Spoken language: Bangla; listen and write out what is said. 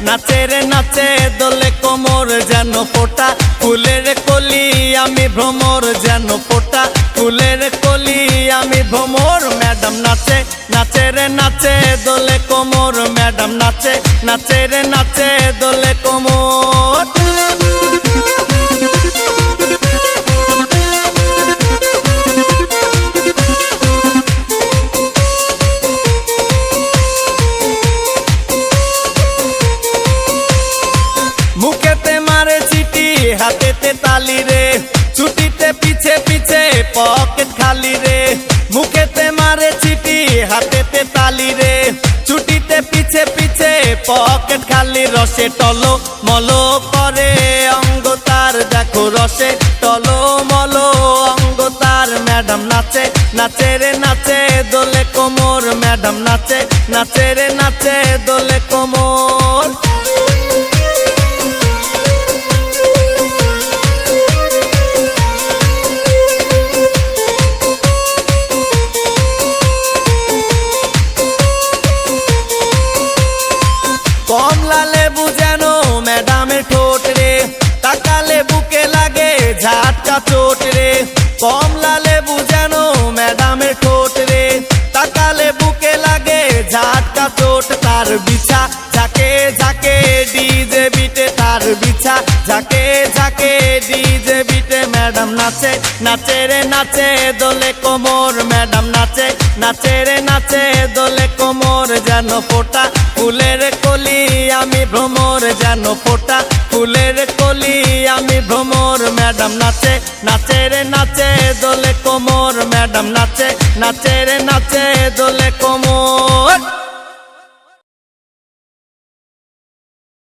নাচে রে নাচে দোলে কোমর যেন ফোটা ফুলের কলি আমি ভ্রমর যেন ফোটা ফুলের কলি আমি ভ্রমর ম্যাডাম নাচে নাচে রে নাচে দোলে কোমর ম্যাডাম নাচে নাচে রে নাচে দোলে কোমর মুখেতে মারে চিঠি হাতেতে তালি রে ছুটিতে পিছে পিছে পকেট খালি রে মুখেতে মারে চিঠি হাতেতে তালি রে ছুটিতে পিছে পিছে পকেট খালি রসে টলো মলো করে অঙ্গ তার দেখো রসে টলো মলো অঙ্গ তার ম্যাডাম নাচে নাচে রে নাচে দোলে কোমর ম্যাডাম নাচে নাচে রে নাচে দোলে কোমর কমলা লেবু যেন ম্যাডামের ঠোঁট রে তাকালে বুকে লাগে ঝাটকা চোট রে কমলা লেবু যেন ম্যাডামের ঠোঁট রে তাকালে বুকে লাগে ঝাটকা চোট তার বিছা ঝাঁকে ঝাঁকে ডিজে বিটে তার বিছা ঝাঁকে ঝাঁকে ডিজে বিটে ম্যাডাম নাচে নাচে রে নাচে দোলে কোমর ম্যাডাম নাচে নাচে রে নাচে দোলে কোমর যেন ফোটা ফুলের কলি আমি ভ্রমর যেন ফোটা ফুলের কলি আমি ভ্রমর ম্যাডাম নাচে নাচে রে নাচে দোলে কোমর ম্যাডাম নাচে নাচে রে